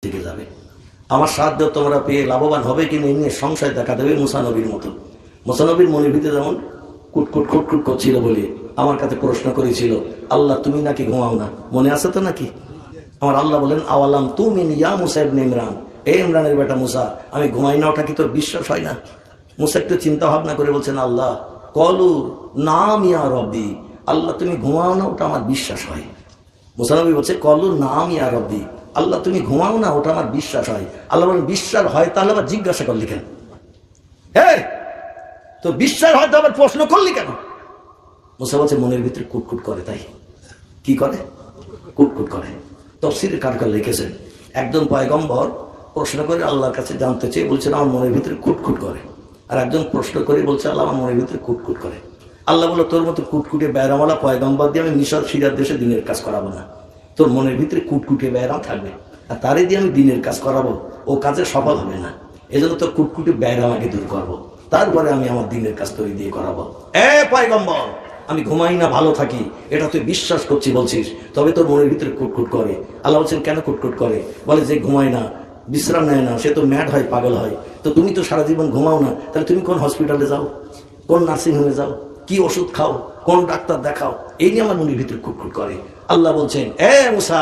থেকে যাবে। আমার সাহায্য তোমরা পেয়ে লাভবান হবে কিনা এই নিয়ে সংশয় দেখা দেবে মুসা নবীর মতো। মুসা নবীর মনের ভিতরে যেমন কুটকুট খুটকুট করছিল বলে আমার কাছে প্রশ্ন করেছিল, আল্লাহ তুমি নাকি ঘুমাও না, মনে আছে তো নাকি? আমার আল্লাহ বলেন, আওয়ালাম তুমিন ইয়া মুসা ইবনে ইমরান, এ ইমরানের বেটা মুসা, আমি ঘুমাই না, ওটা কি তোর বিশ্বাস হয় না? মুসা একটু চিন্তা ভাবনা করে বলছেন, আল্লাহ কলু নাম ইয়া রব্বি, আল্লাহ তুমি ঘুমাও না, ওটা আমার বিশ্বাস হয়। মুসা নবী বলছে, কলু নাম ইয়া রব্বি, আল্লাহ তুমি ঘুমাও না, ওটা আমার বিশ্বাস হয়। আল্লাহ বলেন, বিশ্বাস হয় তাহলে আবার জিজ্ঞাসা করলি কেন? হ্যাঁ, তো বিশ্বাস হয়তো আবার প্রশ্ন করলি কেন? মুসা বলছে, মনের ভিতরে কুটকুট করে, তাই। কি করে? কুটকুট করে। তাফসীরে কারকার লিখেছেন, একজন পয়গম্বর প্রশ্ন করে আল্লাহর কাছে জানতে চেয়ে বলছেন আমার মনের ভিতরে কুটকুট করে, আর একজন প্রশ্ন করে বলছে আল্লাহ আমার মনের ভিতরে কুটকুট করে। আল্লাহ বলল, তোর মতো কুটকুটে ব্যায়ামওয়ালা পয়গম্বর দিয়ে আমি মিশর সিরিয়ার দেশে দিনের কাজ করাবো না। তোর মনের ভিতরে কুটকুটে ব্যায়াম থাকবে, আর তারে দিয়ে আমি দিনের কাজ করাবো, ও কাজে সফল হবে না। এই জন্য তোর কুটকুটে ব্যায়াম আগে দূর করবো, তারপরে আমি আমার দিনের কাজ তৈরি দিয়ে করাবো। এ পয়গম্বর, আমি ঘুমাই না, ভালো থাকি, এটা তুই বিশ্বাস করছি বলছিস, তবে তোর মনের ভিতরে কুটকুট করে। আল্লাহ বলছেন, কেন কুটকুট করে? বলে, যে ঘুমায় না, বিশ্রাম নেয় না, সে তো ম্যাড হয়, পাগল হয়। তো তুমি তো সারা জীবন ঘুমাও না, তাহলে তুমি কোন হসপিটালে যাও, কোন নার্সিং হোমে যাও, কি ওষুধ খাও, কোন ডাক্তার দেখাও? এই নিয়ে আমার মনের ভিতরে কুটকুট করে। আল্লাহ বলছেন, এ মুসা,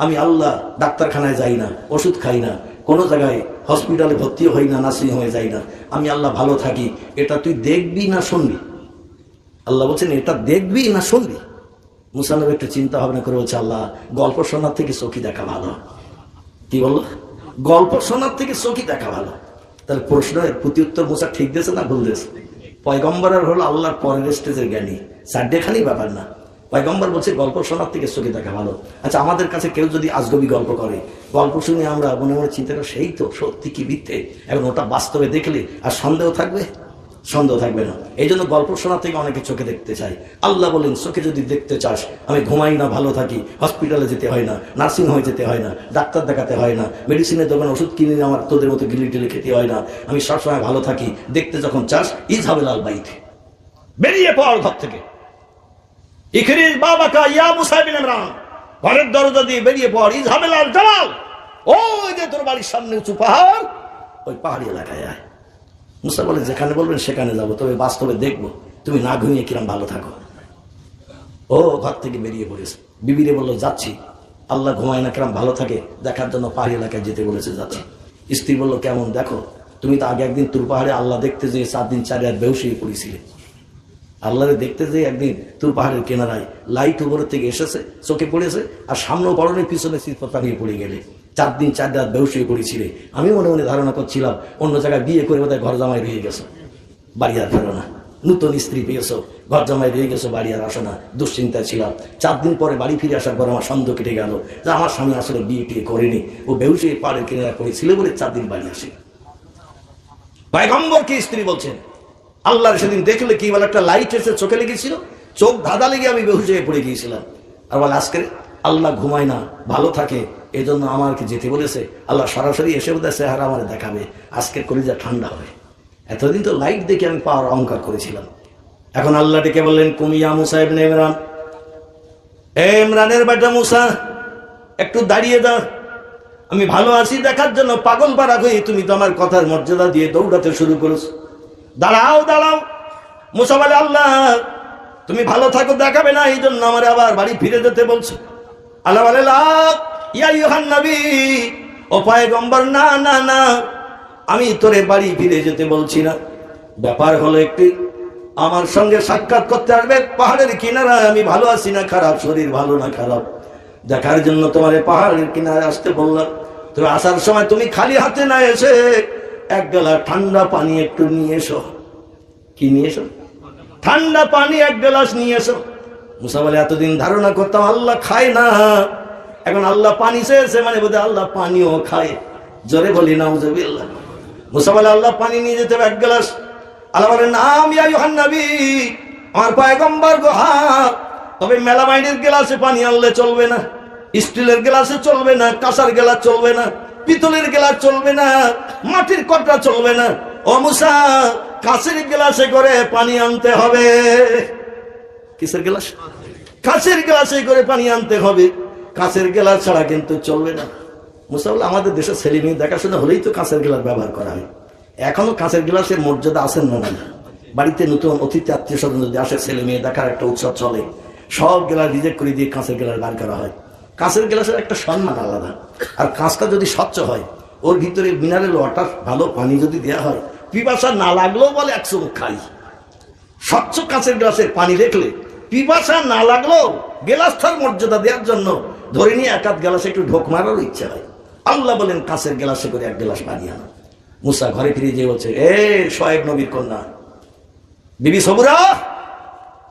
আমি আল্লাহ ডাক্তারখানায় যাই না, ওষুধ খাই না, কোনো জায়গায় হসপিটালে ভর্তিও হই না, নার্সিং হোমে যাই না, আমি আল্লাহ ভালো থাকি, এটা তুই দেখবি না শুনবি? আল্লাহ বলছেন, এটা দেখবি না শুনবি? মুসা নবী একটু চিন্তা ভাবনা করে বলছে, আল্লাহ গল্প শোনার থেকে চোখে দেখা ভালো। কি বললো? গল্প শোনার থেকে চোখে দেখা ভালো। তাহলে প্রশ্নের প্রতি উত্তর মুসা ঠিক দিয়েছে না ভুল দিয়েছে? পয়গম্বরের হলো আল্লাহর পরের স্টেজের জ্ঞানী, চারটেখানি ব্যাপার না। পয়গম্বর বলছে গল্প শোনার থেকে চোখে দেখা ভালো। আচ্ছা, আমাদের কাছে কেউ যদি আজগবি গল্প করে, গল্প শুনে আমরা মনে মনে চিন্তা করি সেই তো, সত্যি কি মিথ্যে? এখন ওটা বাস্তবে দেখলে আর সন্দেহ থাকবে? সন্দেহ থাকবে না। এই জন্য গল্প শোনা থেকে অনেকে চোখে দেখতে চায়। আল্লাহ বলেন, চোখে যদি দেখতে চাস, আমি ঘুমাই না, ভালো থাকি, হসপিটালে যেতে হয় না, নার্সিং হোমে যেতে হয় না, ডাক্তার দেখাতে হয় না, মেডিসিনের দোকানে ওষুধ কিনে আমার তোদের মতো গিলি টিলে খেতে হয় না, আমি সবসময় ভালো থাকি, দেখতে যখন চাস, ইজহাবিল আল বাইত, বেরিয়ে পড় ঘর থেকে। ইখরিজ বাবাকা ইয়া মুসা ইবনে ইমরান, ঘরের দরজা দিয়ে বেরিয়ে পড়। ইজহাবিল আল জালাল, ওই যে তোর বাড়ির সামনে উঁচু পাহাড়, ওই পাহাড়ি এলাকায় আয়। মুসা বলে, যেখানে বলবেন সেখানে যাবো, তবে বাস্তবে দেখবো তুমি না ঘুমিয়ে কিরম ভালো থাকো। ও ঘর থেকে বেরিয়ে পড়েছে। বিবিরে বললো, যাচ্ছি, আল্লাহ ঘুমায় না, কিরম ভালো থাকে দেখার জন্য পাহাড়ি এলাকায় যেতে বলেছে, যাচ্ছি। স্ত্রী বললো, কেমন দেখো? তুমি তো আগে একদিন তুর পাহাড়ে আল্লাহ দেখতে যেয়ে 4 দিন 4 রাত বেহুশ হয়ে পড়েছিলে। আল্লাহরে দেখতে যেয়ে একদিন তুর পাহাড়ের কেনারায় লাইট উপরের থেকে এসেছে, চোখে পড়েছে, আর সামনেও পড়নে, পিছনে সিটপত্তা নিয়ে পড়ে গেলে 4 দিন 4 রাত বেহুশ হয়ে পড়েছিলে। আমি মনে মনে ধারণা করছিলাম অন্য জায়গায় বিয়ে করে বোধহয় ঘর জামাই রয়ে গেছো, বাড়ি আর ফেরো না, নতুন স্ত্রী পেয়েছো, ঘর জামাই রয়ে গেছো, বাড়ি আর আসো না, দুশ্চিন্তায় ছিলাম। 4 দিন পরে বাড়ি ফিরে আসার পর আমার সন্দেহ কেটে গেল যে আমার স্বামী আসলে বিয়ে টিয়ে করেনি, ও বেহুশ হয়ে পাহাড়ের কেনারা করেছিল বলে 4 দিন বাড়ি আসে। পয়গম্বরকে স্ত্রী বলছেন, আল্লাহর সেদিন দেখলে কি বলে, একটা লাইট এসে চোখে লেগেছিল, চোখ ধাঁধা লেগে আমি বেহুশ হয়ে পড়ে গিয়েছিলাম। আর বলে, আজকে আল্লাহ ঘুমায় না, ভালো থাকে, এই জন্য আমাকে যেতে বলেছে। আল্লাহ সরাসরি এসে বোধহয় চেহারা আমার দেখাবে, আজকে কলিজা ঠান্ডা হবে। এতদিন তো লাইট দেখে আমি পাওয়ার অহংকার করেছিলাম। এখন আল্লাহ ডেকে বললেন, কুমিয়া মুসা ইবনে ইমরান, এ ইমরানের বেটা মুসা, একটু দাঁড়িয়ে যা, আমি ভালো আছি দেখার জন্য পাগল পারা হয়ে তুমি তো আমার কথার মর্যাদা দিয়ে দৌড়াতে শুরু করেছো। দাঁড়াও দাঁড়াও। মুসা বলে, আল্লাহ তুমি ভালো থাকো দেখাবে না, এই জন্য আমার আবার বাড়ি ফিরে যেতে বলছো। আল্লাহ বলে, লা ইয়া আইয়ুহান নবী, ও পয়গম্বর, না না না, আমি তোরে বাড়ি ফিরে যেতে বলছি না। ব্যাপার হলো একটি, আমার সঙ্গে সাক্ষাৎ করতে আসবে পাহাড়ের কিনারায়, আমি ভালো আছি না খারাপ, শরীর ভালো না খারাপ, দেখার জন্য তোমার পাহাড়ের কিনারে আসতে বললাম। তুমি আসার সময় তুমি খালি হাতে না এসে এক গ্লাস ঠান্ডা পানি একটু নিয়ে এসো। কি নিয়ে এসো? ঠান্ডা পানি 1 গ্লাস নিয়ে এসো। মুসা বলে, এতদিন ধারণা করতাম আল্লাহ খায় না, এখন আল্লাহ পানি চেয়েছে মানে বোধহয় আল্লাহ পানিও খায়। জোরে বলি নাউজুবিল্লাহ। মুসা বলে, আল্লাহ পানি নিয়ে যেতে হবে 1 গ্লাস। আল্লাহ বলেন, নাম ইয়া আইয়ুহান নবী, আমার পয়গম্বর গো, হ্যাঁ, তবে মেলামাইনের গ্লাসে পানি আনলে চলবে না, স্টিলের গ্লাসে চলবে না, কাঁসার গ্লাস চলবে না, পিতলের গ্লাস চলবে না, মাটির কটরা চলবে না। ও মুসা, কাঁচের গ্লাসে করে পানি আনতে হবে। কিসের গ্লাস? কাঁচের গ্লাসে করে পানি আনতে হবে, কাঁচের গ্লাস ছাড়া কিন্তু চলবে না। মুসা বলে, আমাদের দেশের ছেলে মেয়ে দেখাশোনা হলেই তো কাঁচের গ্লাস ব্যবহার করা হয়। এখনো কাঁচের গ্লাসের মর্যাদা আছেন না নাই? বাড়িতে নতুন অতিথি আত্মীয় স্বজন যদি আসে, ছেলে মেয়ে দেখার একটা উৎসব চলে, সব গ্লাস রিজেক্ট করে দিয়ে কাঁচের গ্লাস বার করা হয়। কাঁচের গ্লাসের একটা সম্মান আলাদা। আর কাঁচটা যদি স্বচ্ছ হয়, ওর ভিতরে মিনারেল ওয়াটার ভালো পানি যদি দেওয়া হয়, পিপাসা না লাগলেও বলে 100 মুখ খাই। স্বচ্ছ কাঁচের গ্লাসের পানি দেখলে পিপাসা না লাগলেও গ্লাসটার মর্যাদা দেওয়ার জন্য ধরে নিয়ে এক আধ গ্লাসে একটু ঢোক মারারও ইচ্ছা হয়। আল্লাহ বলেন কাঁচের গ্লাসে করে 1 গ্লাস পানি আনো। মুসা ঘরে ফিরে যেয়ে বলছে, শোয়েব নবীর কন্যা বিবি সবুরা।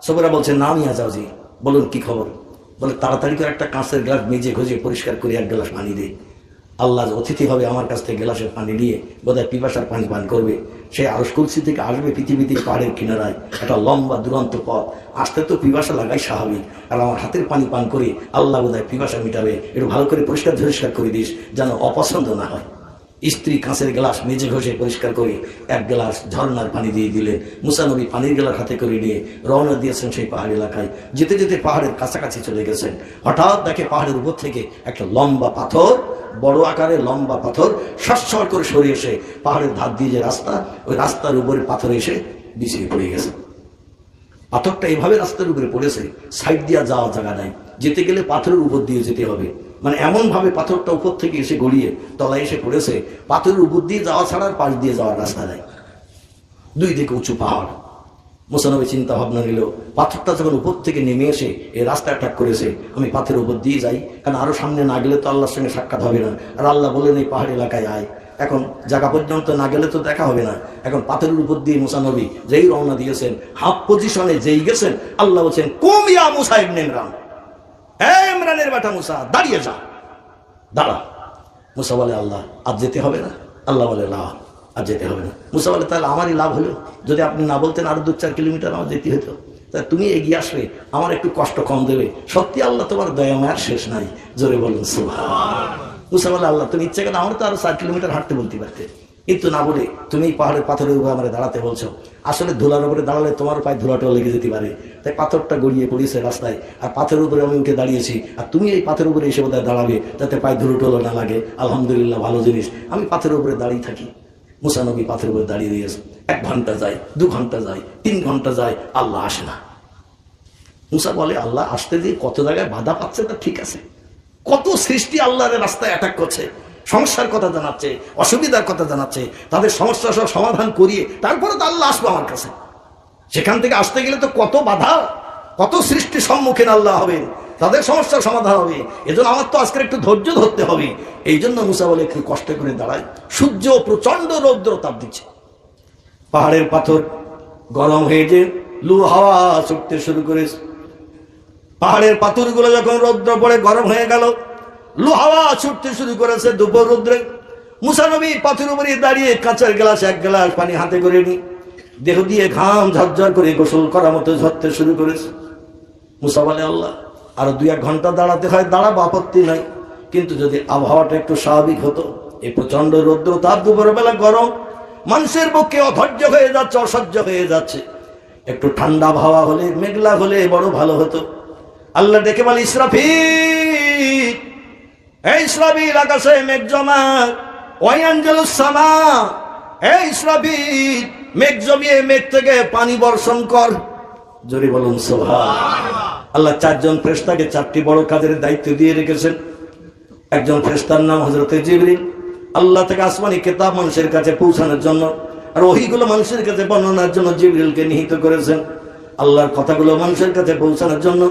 সবুরা বলছে, না মিয়া যাওজি, বলুন কি খবর? বলে, তাড়াতাড়ি করে একটা কাঁচের গ্লাস মেজে ঘষে পরিষ্কার করে 1 গ্লাস পানি দে। আল্লাহ অতিথি হবে আমার কাছ থেকে গ্লাসের পানি নিয়ে বোধহয় পিপাসার পানি পান করবে। সে আরশ কুরসি থেকে আসবে পৃথিবীতে পাহাড়ের কিনারায়, একটা লম্বা দুরন্ত পথ, আসতে তো পিপাসা লাগাই স্বাভাবিক। আর আমার হাতের পানি পান করে আল্লাহ বোধহয় পিপাসা মিটাবে। একটু ভালো করে পরিষ্কার করে দিস, যেন অপছন্দ না হয়। স্ত্রী কাঁচের গ্লাস মেজে ঘষে পরিষ্কার করে 1 গ্লাস ঝর্ণার পানি দিয়ে দিলেন। মুসা নবী পানির গ্লাস হাতে করে নিয়ে রওনা দিয়েছেন সেই পাহাড় এলাকায়। যেতে যেতে পাহাড়ের কাছাকাছি চলে গেছেন। হঠাৎ দেখে পাহাড়ের উপর থেকে একটা লম্বা পাথর, বড় আকারের লম্বা পাথর সরসর করে সরে এসে পাহাড়ের ধার দিয়ে যে রাস্তা, ওই রাস্তার উপরে পাথর এসে বিছিয়ে পড়ে গেছে। পাথরটা এভাবে রাস্তার উপরে পড়েছে, সাইড দিয়ে যাওয়ার জায়গা নাই, যেতে গেলে পাথরের উপর দিয়ে যেতে হবে। মানে এমন ভাবে পাথরটা উপর থেকে এসে গড়িয়ে তলায় এসে পড়েছে, পাথরের উপর দিয়ে যাওয়া ছাড়া আর পাশ দিয়ে যাওয়ার রাস্তা নাই। 2 দিকে উঁচু পাহাড়। মুসা নবী চিন্তা ভাবনা নিল, পাথরটা যখন উপর থেকে নেমে এসে এই রাস্তা অ্যাটাক করেছে, আমি পাথরের উপর দিয়ে যাই, কারণ আরো সামনে না গেলে তো আল্লাহর সঙ্গে সাক্ষাৎ হবে না। আর আল্লাহ বললেন এই পাহাড় এলাকায় আয়। এখন জায়গা পর্যন্ত না গেলে তো দেখা হবে না। এখন পাথরের উপর দিয়ে মুসা নবী যেই রওনা দিয়েছেন, হাফ পজিশনে যেই গেছেন, আল্লাহ বলছেন, কুম ইয়া মুসা ইবনে ইমরান, ইমরানের বেটা মুসা, দাঁড়িয়ে যা, দাঁড়া। মুসা বলে, আল্লাহ আজ যেতে হবে না? আল্লাহ বলে, না আর যেতে হবে না। মুসা বলে, তাহলে আমারই লাভ হলো, যদি আপনি না বলতেন আরো 2-4 কিলোমিটার আমার যেতে হতো। তা তুমি এগিয়ে আসবে, আমার একটু কষ্ট কম দেবে। সত্যি আল্লাহ তোমার দয়া মায়ার শেষ নাই। জোরে বলুন সুবহানাল্লাহ। মুসা বলে, আল্লাহ তুমি ইচ্ছে করে আমার তো আরো 4 কিলোমিটার হাঁটতে বলতে পারতে, কিন্তু না বলে তুমি এই পাহাড়ের পাথরের উপরে আমার দাঁড়াতে বলছো। আসলে ধুলার উপরে দাঁড়ালে তোমার পায়ে ধুলাটাও লেগে যেতে পারে, তাই পাথরটা গড়িয়ে পড়েছে রাস্তায়। আর পাথরের উপরে আমি উঠে দাঁড়িয়েছি, আর তুমি এই পাথরের উপরে এসে বোধহয় দাঁড়াবে, যাতে পায়ে ধুলোটলো না লাগে। আলহামদুলিল্লাহ, ভালো জিনিস, আমি পাথরের উপরে দাঁড়িয়ে থাকি। মুসা নবী পাথরের উপরে দাঁড়িয়ে দিয়েছে। 1 ঘন্টা যায়, 2 ঘন্টা যায়, 3 ঘন্টা যায়, আল্লাহ আসে না। মুসা বলে, আল্লাহ আসতে দিয়ে কত জায়গায় বাধা পাচ্ছে, তা ঠিক আছে, কত সৃষ্টি আল্লাহর রাস্তায় অ্যাটাক করছে, সমস্যার কথা জানাচ্ছে, অসুবিধার কথা জানাচ্ছে, তাদের সমস্যা সব সমাধান করিয়ে তারপরে তো আল্লাহ আসবো আমার কাছে। সেখান থেকে আসতে গেলে তো কত বাধা, কত সৃষ্টির সম্মুখীন আল্লাহ হবেন, তাদের সমস্যার সমাধান হবে। এজন্য আমার তো আজকের একটু ধৈর্য ধরতে হবে। এই জন্য মুসা বলে, একটু কষ্ট করে দাঁড়ায়। সূর্য প্রচন্ড রৌদ্র তাপ দিচ্ছে, পাহাড়ের পাথর গরম হয়ে যে লু হাওয়া ছুটতে শুরু করেছে। পাহাড়ের পাথরগুলো যখন রৌদ্র পড়ে গরম হয়ে গেল, লু হাওয়া ছুটতে শুরু করেছে দুপুর রৌদ্রে। মুসা নবী পাথরের উপরে দাঁড়িয়ে কাঁচের গ্লাস 1 গ্লাস পানি হাতে করে নি, দেহ দিয়ে ঘাম ঝরঝর করে গোসল করার মতো ঝরতে শুরু করেছে। মুসা বলে, আল্লাহ আরো 2-1 ঘন্টা দাঁড়াতে হয়, দাঁড়াবো, আপত্তি নাই, কিন্তু যদি আবহাওয়াটা একটু স্বাভাবিক হতো। এই প্রচন্ড রৌদ্র তাপ, দুপুরবেলা গরম, মানুষের পক্ষে অধৈর্য হয়ে যাচ্ছে, অসহ্য হয়ে যাচ্ছে। একটু ঠান্ডা হাওয়া হলে, মেঘলা হলে বড় ভালো হতো। আল্লাহ ডেকে বলে, ইসরাফিল, এই ইসরাফিল, আকাশে মেঘ জমা, ওয়ায়ানজালুস সামা, এই ইসরাফিল, মেঘ জমিয়ে মেঘ থেকে পানি বর্ষণ কর। জোরে বলুন সুবহানাল্লাহ। আল্লাহ 4 জন ফেরেশতাকে 4টি বড় কাজের দায়িত্ব দিয়ে রেখেছেন। একজন ফেরেশতার নাম হযরতে জিবরিল, আল্লাহ থেকে আসমানি কিতাব মানুষের কাছে পৌঁছানোর জন্য, আর ওহীগুলো মানুষের কাছে বর্ণনার জন্য জিবরিলকে নিহিত করেছেন। আল্লাহর কথাগুলো মানুষের কাছে পৌঁছানোর জন্য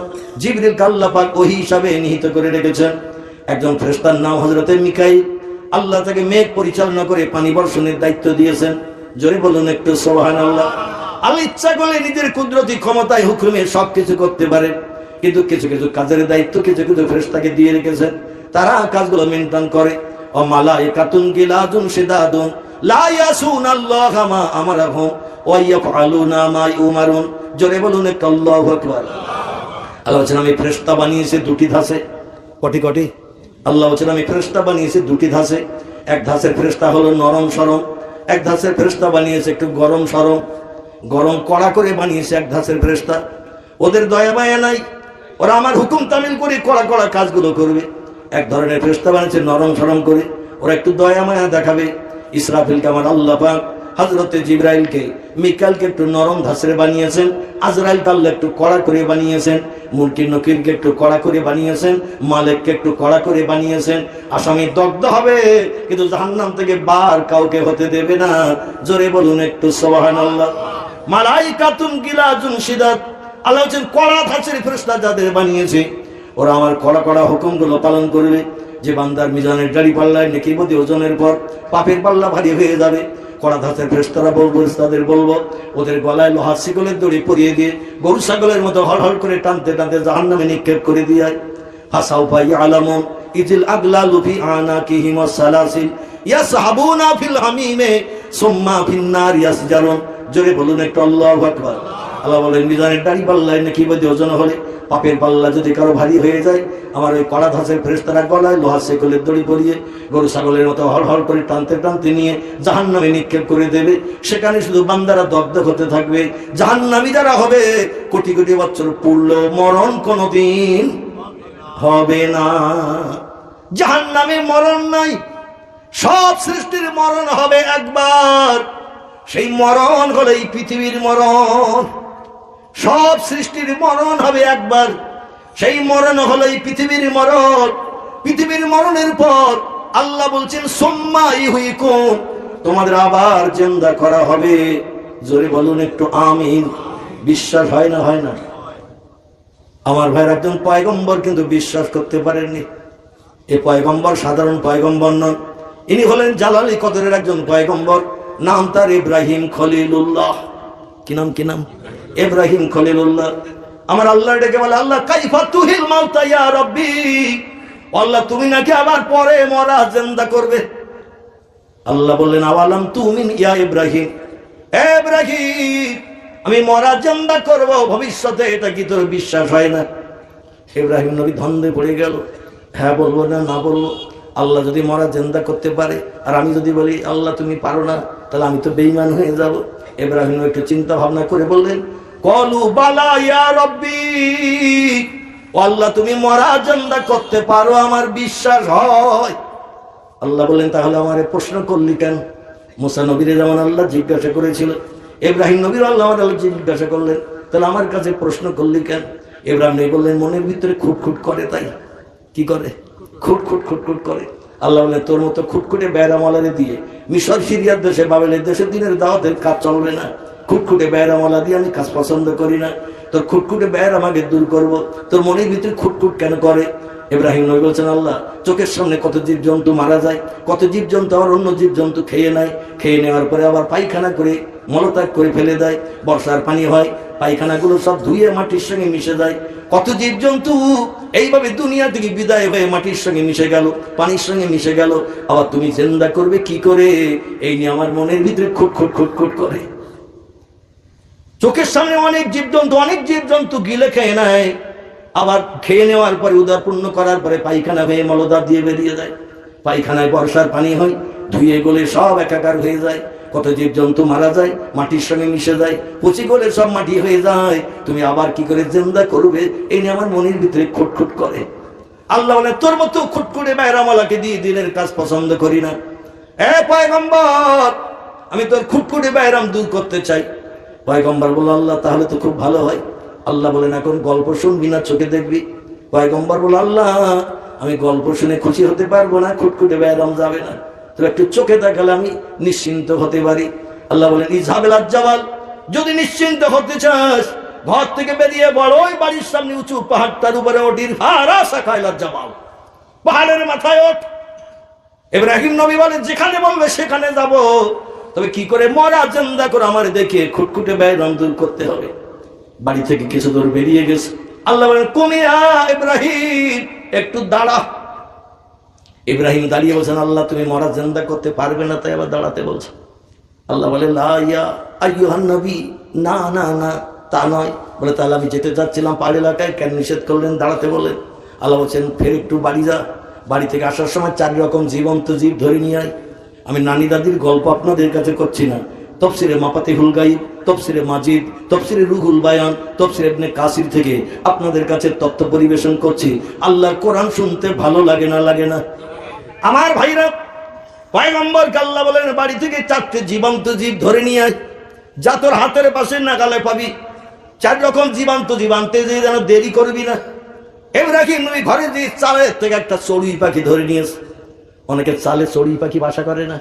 জিবরিলকে আল্লাহ পাক ওহী হিসাবে নিহিত করে রেখেছেন। একজন ফেরেশতার নাম হযরতে মিকাইল, আল্লাহ তাকে মেঘ পরিচালনা করে পানি বর্ষণের দায়িত্ব দিয়েছেন। জোরে বলুন একটু সুবহানাল্লাহ। আল্লাহ ইচ্ছা করলে নিজের কুদরতি ক্ষমতায় হুকুমে সবকিছু করতে পারে, কিন্তু কিছু কিছু কাজের দায়িত্ব কিছু কিছু ফেরেশতাকে দিয়ে রেখেছেন, তারা কাজগুলো মেনটেন করে। ও মালাইকাতুন গিলাদুন শিদাদুন লা ইয়াসুনাল্লাহা মা আমারাহুম ওয়া ইয়াফআলুনা মা ইউমারুন। জোরে বলুন একটু আল্লাহু আকবার। আল্লাহ বলেন, আমি ফেরেশতা বানিয়েছি 2টি ধাঁচে। কটি? আল্লাহ বলেন, আমি ফেরেশতা বানিয়েছি 2টি ধাঁচে। এক ধাঁচের ফেরেশতা হলো নরম সরম, এক ধাঁচের ফেরেশতা বানিয়েছে একটু গরম সরম। গরম কড়া করে বানিয়েছে এক ধাঁচের ফেরেশতা, ওদের দয়া মায়া নাই, ওরা আমার হুকুম তামিল করে কড়া কড়া কাজগুলো করবে। এক ধরনের ফেরেশতা বানিয়েছে নরম সরম করে, ওরা একটু দয়া মায়া দেখাবে। ইসরাফিলকে আমার আল্লাহ পাক হযরতে জিবরাইলকে মিকাইলকে একটু নরম ধাঁচড়ে বানিয়েছেন, আজরাইলকে আল্লাহ একটু কড়া করে বানিয়েছেন, মুনকির নকিরকে একটু কড়া করে বানিয়েছেন, মালিককে একটু কড়া করে বানিয়েছেন। আসামি দগ্ধ হবে কিন্তু জাহান্নাম থেকে বার কাউকে হতে দেবে না। জোরে বলুন একটু সুবহানাল্লাহ। মালাইকাতুন গিলাজুন শিদাত, আল্লাহ বলেন কড়া ধাঁচের ফেরেশতা যাদের বানিয়েছে ওরা আমার কড়া কড়া হুকুমগুলো পালন করবে। যে বান্দার মিজানের গাড়ি পাল্লায় নেকি বদি ওজনের পর পাপের পাল্লা ভারী হয়ে যাবে, কড়া ধাঁচের ফেরেশতারা বলবো, তাদের বলবো ওদের গলায় লোহার শিকলের দড়ি পরিয়ে দিয়ে গরু ছাগলের মতো হলহল করে টানতে টানতে জাহান্নামে নিক্ষেপ করে দিয়ে ফাসাউফা ইয়ালামুন ইজিল আগলালু ফি আনাকিহিম ওয়াসসালাসিল ইয়াসহাবুনা ফিল হামিমে সুম্মা ফিন নার ইয়াসজারুন। জোরে বলুন একটু আল্লাহু আকবার। আল্লাহ বলেন মিজানের দাড়ি পাল্লায় নাকি বদি ওজন হলে পাপের পাল্লা যদি কারো ভারী হয়ে যায়, আমার ওই কড়া ধাঁচের ফেরেশতারা গলায় লোহার শিকলের দড়ি পরিয়ে গরু ছাগলের মতো হলহল করে টানতে টানতে নিয়ে জাহান্নামে নিক্ষেপ করে দেবে। সেখানে শুধু বান্দারা দগ্ধ হতে থাকবে। জাহান্নামী যারা হবে কোটি কোটি বছর পড়লো মরণ কোনোদিন হবে না। জাহান্নামে মরণ নাই, সব সৃষ্টির মরণ হবে একবার। সেই মরণ হলো এই পৃথিবীর মরণ। সব সৃষ্টির মরণ হবে একবার, সেই মরণ হলো এই পৃথিবীর মরণ। পৃথিবীর মরণের পর আল্লাহ বলছেন সুম্মা ইউহয়িকুম, তোমাদের আবার জিন্দা করা হবে। জোরে বলুন একটু আমিন। বিশ্বাস হয় না? হয় না? আমার ভাইয়ের একজন পয়গম্বর কিন্তু বিশ্বাস করতে পারেননি। এই পয়গম্বর সাধারণ পয়গম্বর নন, ইনি হলেন জালালি কদরের একজন পয়গম্বর। নাম তার ইব্রাহিম খলিলুল্লাহ। কি নাম? কি নাম? ইব্রাহিম খলিলুল্লাহ। আমার আল্লাহ ডেকে বলে, আল্লাহ কাইফা তুহিল মাউতা ইয়া রাব্বি, আল্লাহ তুমি নাকি আবার পরে মরা জিন্দা করবে। আল্লাহ বললেন আওয়ালাম তুমিন ইয়া ইব্রাহিম, হে ইব্রাহিম আমি মরা জিন্দা করব ভবিষ্যতে, এটা কি তোর বিশ্বাস হয় না? ইব্রাহিম নবী ধন্দে পড়ে গেল, হ্যাঁ বলবো না না বলবো? আল্লাহ যদি মরা জিন্দা করতে পারে আর আমি যদি বলি আল্লাহ তুমি পারো না, তাহলে আমি তো বেঈমান হয়ে যাব। ইব্রাহিম একটু চিন্তা ভাবনা করে বললেন কলু বালা ইয়া রাব্বি, আল্লাহ তুমি মরা জিন্দা করতে পারো, আমার বিশ্বাস হয়। আল্লাহ বললেন তাহলে আমারে প্রশ্ন করলি কেন? মুসা নবীরে যেমন আল্লাহ জিজ্ঞাসা করেছিল, ইব্রাহিম নবীর আল্লাহ জিজ্ঞাসা করলেন, তাহলে আমার কাছে প্রশ্ন করলি কেন? ইব্রাহিম নবী বললেন মনের ভিতরে খুটখুট করে, তাই। কি করে? খুটখুট খুটখুট করে। আল্লাহ বললেন তোর মতো খুটখুটে বেড়ামলারে দিয়ে মিশর সিরিয়ার দেশে বাবেলের দেশে দিনের দাওয়াতের কাজ চলবে না। খুটখুটে বেড়ামলা দিয়ে আমি কাজ পছন্দ করি না। তোর খুটখুটে বেড় আমাকে দূর করবো, তোর মনের ভিতরে খুটখুট কেন করে? ইব্রাহিম নবী বলছেন আল্লাহ চোখের সামনে কত জীবজন্তু মারা যায়, কত জীবজন্তু আবার অন্য জীবজন্তু খেয়ে নেয়, খেয়ে নেওয়ার পরে আবার পায়খানা করে মলত্যাগ করে ফেলে দেয়। বর্ষার পানি হয়, পায়খানাগুলো সব ধুয়ে মাটির সঙ্গে মিশে যায়। কত জীবজন্তু এইভাবে দুনিয়া থেকে বিদায় হয়ে মাটির সঙ্গে মিশে গেল, পানির সঙ্গে মিশে গেল। আবার তুমি জিন্দা করবে কি করে? এই নিয়ে আমার মনের ভিতরে খুটখুট খুটখুট করে। চোখের সামনে অনেক জীবজন্তু গিলে খেয়ে নেয়, আবার খেয়ে নেওয়ার পরে উদারপূর্ণ করার পরে পায়খানা হয়ে মলদার দিয়ে বেরিয়ে যায়। পায়খানায় বর্ষার পানি হয়, ধুয়ে গলে সব একাকার হয়ে যায়। কত জীবজন্তু মারা যায়, মাটির সঙ্গে মিশে যায়, পচি গলে সব মাটি হয়ে যায়। তুমি আবার কি করে জিন্দা করবে? এই নিয়ে আমার মনের ভিতরে খুটখুট করে। আল্লাহ বলে তোর মতো খুটখুটে বেড়ামালাকে দিয়ে দিনের কাজ পছন্দ করি না। এ পয়গম্বর আমি তোর খুটখুটে বেড়াম দূর করতে চাই। পয়গম্বর বলল আল্লাহ তাহলে তো খুব ভালো হয়। আল্লাহ বলেন এখন গল্প শুনবি না চোখে দেখবি? পয়গম্বর বলল আল্লাহ আমি গল্প শুনে খুশি হতে পারবো না, খুটখুটে বেড়াম যাবে না, তো একটু চোখে দেখালে আমি নিশ্চিন্ত হতে পারি। আল্লাহ বলেন ইজহাবিল আজ্জাবাল, যদি নিশ্চিন্ত হতে চাস ঘর থেকে বেরিয়ে বড় ওই বাড়ির সামনে উঁচু পাহাড়টার উপরে ওঠির হারা শাখাইল আজ্জাবাল, পাহাড়ের মাথায় ওঠ। ইব্রাহিম নবী বলেন যেখানে বলবে সেখানে যাব, তবে কি করে মরা জিন্দা করে আমার দেখে খুটখুটে বেড়াম দূর করতে হবে। বাড়ি থেকে কিছু দূর বেরিয়ে গেছে। আল্লাহ বলেন কুমিয়া ইব্রাহিম একটু দাঁড়া। ইব্রাহিম দাঁড়িয়ে বলছেন আল্লাহ তুমি মরা জিন্দা করতে পারবে না, তাই আবার দাঁড়াতে বলছো। আল্লাহ বলে লা ইয়া আইয়ুহান নবী, না না না তা নয়। বলে তাহলে আমি যেতে চাচ্ছিলাম পাহাড় এলাকায়, কেন নিষেধ করলেন, দাঁড়াতে বললেন? আল্লাহ বলছেন ফের একটু বাড়ি যা, বাড়ি থেকে আসার সময় 4 রকম জীবন্ত জীব ধরে নিয়ে আয়। আমি নানি দাদির গল্প আপনাদের কাছে করছি না, তফসিরে মাফাতিহুল গায়ব, তফসিরে মাজিদ, তফসিরে রুহুল বায়ান, তফসিরে ইবনে কাসির থেকে আপনাদের কাছে তথ্য পরিবেশন করছি। আল্লাহর কোরআন শুনতে ভালো লাগে না? লাগে না? আমার ভাইরা, পয়গম্বরকে আল্লাহ বলেন বাড়ি থেকে 4টে জীবন্ত জীব ধরে নিয়ে আয়, যা তোর হাতের পাশে নাগালে পাবি। 4 রকম জীবন্ত জীব আনতে যে যেন দেরি করবি না। ইব্রাহিম নবী ঘরে দিয়ে চালের থেকে একটা চড়ুই পাখি ধরে নিয়েছে। অনেকে চালে চড়ুই পাখি বাসা করে না,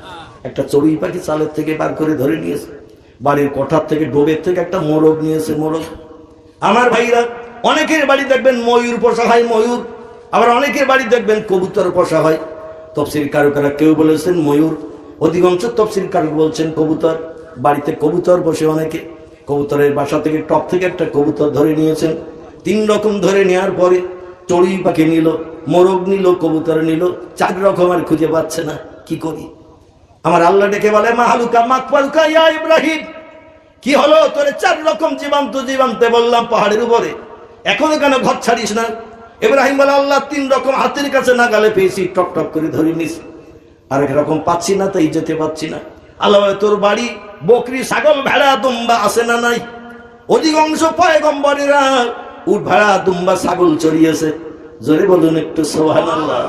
একটা চড়ুই পাখি চালের থেকে বার করে ধরে নিয়েছে। বাড়ির কোঠার থেকে ডোবের থেকে একটা মোরগ নিয়েছে, মোরগ। আমার ভাইরা, অনেকের বাড়ি দেখবেন ময়ূর পোষা হয়, ময়ূর। আবার অনেকের বাড়ি দেখবেন কবুতর পোষা হয়। তফসির কারকেরা কেউ বলেছেন ময়ূর, অধিকাংশ তফসির কারক বলছেন কবুতর। বাড়িতে কবুতর বসে অনেকে, কবুতরের বাসা থেকে টপ থেকে একটা কবুতর ধরে নিয়েছেন। 3 রকম ধরে নেওয়ার পরে চড়ুই পাখি নিল, মোরগ নিল, কবুতর নিল, 4 রকম আর খুঁজে পাচ্ছে না। কি করি? আমার আল্লাহ ডেকে বলে মাহালুকা মাকফালুকা ইয়া ইব্রাহিম, কি হলো তোরে 4 রকম জীবন্ত জীবন্তে বললাম পাহাড়ের উপরে, এখনো কেন ঘর ছাড়িস না? ইব্রাহিম বলে আল্লাহ 3 রকম হাতের কাছে নাগালে পেয়েছি, টপ টপ করে ধরে নিস। আরেক রকম পাচ্ছি না, তাই যেতে পাচ্ছি না। আল্লাহ বলে তোর বাড়ি বকরি, ছাগল, ভেড়া, দুম্বা আছে না নাই? অধিকাংশ পয়গম্বরেরা উট, ভেড়া, দুম্বা, ছাগল চড়িয়েছে। জোরে বলুন একটু সুবহানাল্লাহ।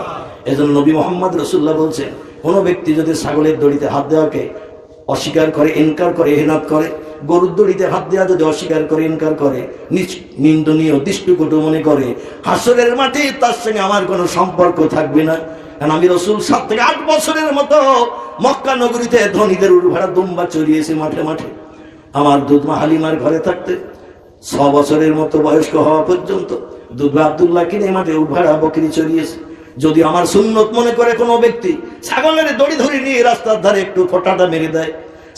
এজন্য নবী মুহাম্মদ রাসূলুল্লাহ বলছেন, কোন ব্যক্তি যদি ছাগলের দড়িতে হাত দেওয়াকে অস্বীকার করে, ইনকার করে, এহনাত করে, গরুর দড়িতে হাত দেওয়া যদি অস্বীকার করে, ইনকার করে, নিন্দনীয়, দৃষ্টিকটু মনে করে, হাসরের মাঠে তার সঙ্গে আমার কোনো সম্পর্ক থাকবে না। কারণ আমি রাসূল 7 থেকে 8 বছরের মতো মক্কা নগরীতে ধনীদের উট, ভেড়া, দুম্বা চড়িয়েছি মাঠে মাঠে। আমার দুধমা হালিমার ঘরে থাকতে 6 বছরের মতো বয়স্ক হওয়া পর্যন্ত দুধমা আব্দুল্লাহ কিনে মাঠে উট, ভেড়া, বকরি চড়িয়েছে। যদি আমার সুন্নত মনে করে কোনো ব্যক্তি ছাগলের দড়ি ধরে নিয়ে রাস্তার ধারে একটু খোঁটাটা মেরে দেয়,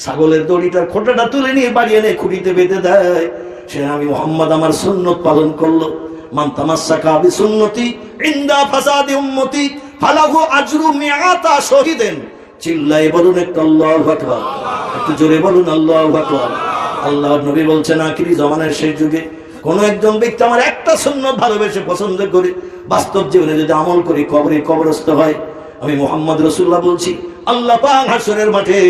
ছাগলের দড়িটার খোঁটাটা তুলে নিয়ে বাড়ি এনে খুঁড়িতে বেঁধে দেয়, সে আমি মুহাম্মদ আমার সুন্নত পালন করলো। মান তামাসসাকা বিসুন্নতি ইনদা ফাসাদি উম্মতি ফালাহু আজরু মিআতা শহীদেন। চিল্লায়ে বলুন একটু আল্লাহু আকবার, একটু জোরে বলুন আল্লাহু আকবার। আল্লাহর নবী বলছেন আখিরি জামানের শেষ যুগে কোন একজন ব্যক্তি আমার একটা সুন্নত ভালোবেসে পছন্দ করে বাস্তব জীবনে যদি আমল করে কবরে কবরস্থ হয়, আমি মুহাম্মদ রাসূলুল্লাহ বলছি আল্লাহ পাক হাসরের মাঠে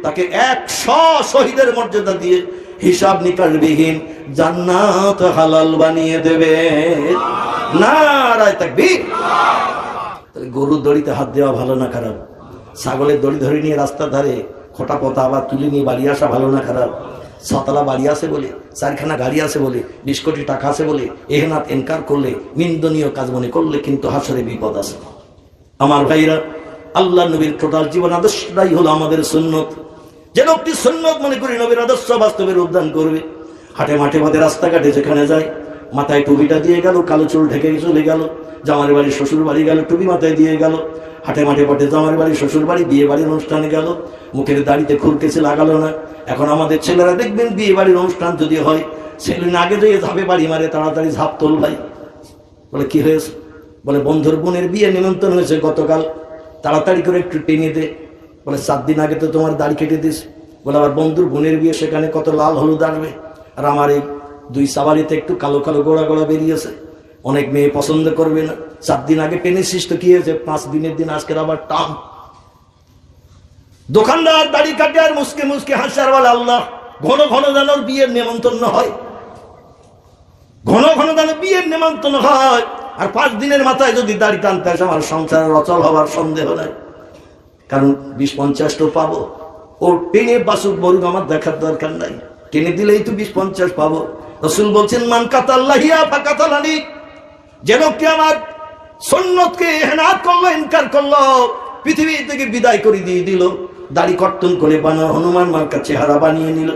তাকে 100 শহীদের মর্যাদা দিয়ে হিসাব নিকাশ বিহীন জান্নাত হালাল বানিয়ে দেবে। নারায়ে তাকবীর। গরুর দড়িতে হাত দেওয়া ভালো না খারাপ? ছাগলের দড়ি ধরে নিয়ে রাস্তার ধারে খোটা পতা আবার তুলে নিয়ে বাড়ি আসা ভালো না খারাপ? 6তলা বাড়ি আছে বলে, 4খানা গাড়ি আছে বলে, 20 কোটি টাকা আছে বলে এহনাত ইনকার করলে, নিন্দনীয় কাজ মনে করলে কিন্তু হাসরে বিপদ আছে। আমার ভাইরা, আল্লাহ নবীর টোটাল জীবন আদর্শটাই হলো আমাদের সুন্নত। যে লোকটি সুন্নত মনে করি নবীর আদর্শ বাস্তবে রূপদান করবে, হাটে মাঠে পথে রাস্তাঘাটে যেখানে যায় মাথায় টুপিটা দিয়ে গেল, কালো চুল ঢেকে চলে গেল, জামার বাড়ি শ্বশুর বাড়ি গেল, টুপি মাথায় দিয়ে গেল, হাটে মাঠে পথে জামার বাড়ি শ্বশুর বাড়ি বিয়ে বাড়ির অনুষ্ঠানে গেল, মুখের দাড়িতে খুরকেছে লাগালো না। এখন আমাদের ছেলেরা দেখবেন বিয়ে বাড়ির অনুষ্ঠান যদি হয়, ছেলে আগে যেয়ে ঝাঁপে বাড়ি মারে, তাড়াতাড়ি ঝাঁপ তোল ভাই। বলে কি হয়েছে? বলে বন্ধুর বোনের বিয়ে নিমন্ত্রণ হয়েছে গতকাল, তাড়াতাড়ি করে একটু টেনে দে। বলে 7 দিন আগে তো তোমার দাড়ি কেটে দিস। বলে আবার বন্ধুর বোনের বিয়ে, সেখানে কত লাল হলুদ আসবে, আর আমার এই 2 সাবারিতে একটু কালো কালো গোড়া গোড়া বেরিয়েছে, অনেক মেয়ে পছন্দ করবে না। 7 দিন আগে টেনেছিস তো কি হয়েছে, 5 দিনের দিন আজকের আবার টান। দোকানদার দাড়ি কাটে আর মুসকে মুসকে হাসার বলে আল্লাহ ঘন ঘন যেন বিয়ের নেমন্তন্ন হয়, ঘন ঘন যেন বিয়ের নেমন্তন্ন হয়। আর 5 দিনের মাথায় যদি দাড়ি টানতে আসে, আমার সংসারের অচল হওয়ার সন্দেহ নাই। কারণ 20-50 তো পাবো, ও টেনে বাসুক বরুক আমার দেখার দরকার নাই, টেনে দিলেই তো 20-50 পাবো। রাসূল বলছেন মান কাতাল্লাহিয়া ফাকাতালানি, যে লোকটি আমার সুন্নতকে ইহনাত করলো, ইনকার করলো, পৃথিবী থেকে বিদায় করে দিয়ে দিল। দাড়ি কর্তন করে বানানো হনুমান মার্কা চেহারা বানিয়ে নিল।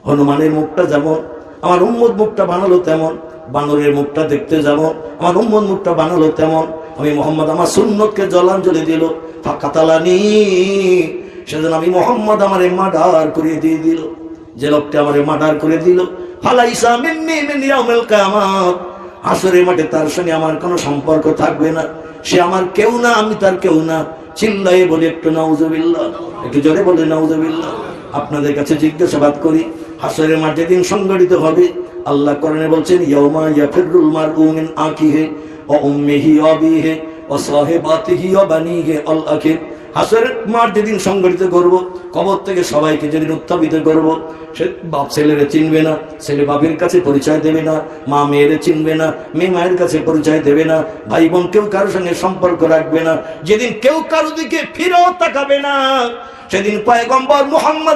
হনুমানের মুখটা যেমন আমার উম্মত মুখটা বানালো তেমন, বানরের মুখটা দেখতে যেমন আমার উম্মত মুখটা বানালো তেমন, আমি মুহাম্মদ আমার সুন্নতকে জলাঞ্জলি দিল। ফাকাতালানি, সেজন্য আমি মুহাম্মদ আমারে মার্ডার করে দিয়ে দিল। যে লোকটা আমারে মার্ডার করে দিল, ফালাইসা মিন্নি মিন ইয়াউমিল কিয়ামাত, হাসরের মাঠে তার সঙ্গে আমার কোনো সম্পর্ক থাকবে না, সে আমার কেউ না, আমি তার কেউ না। চিল্লায়ে বলি একটু নাউজুবিল্লাহ, একটু জোরে বলে নাউজুবিল্লাহ। আপনাদের কাছে জিজ্ঞাসাবাদ করি, হাসরের মাঠে দিন সংগঠিত হবে। আল্লাহ কোরআনে বলছেন ইয়াউমা ইয়াফিরুল মারউ মিন আখিহি ওয়া উম্মিহি ওয়া আবিহি ওয়া সাহিবাতিহি ওয়া বানিহি আল আখির। হাসরের মাঠ যেদিন সংগঠিত করব, কবর থেকে সবাইকে যেদিন উত্থাপিত করব, সে বাপ ছেলেরে চিনবে না, ছেলে বাপের কাছে পরিচয় দেবে না, মা মেয়েরে চিনবে না, মেয়ে মায়ের কাছে পরিচয় দেবে না, ভাই বোন কেউ কারোর সঙ্গে সম্পর্ক রাখবে না। যেদিন কেউ কারো দিকে ফিরেও তাকাবে না, সেদিন পয়গম্বর মুহাম্মদ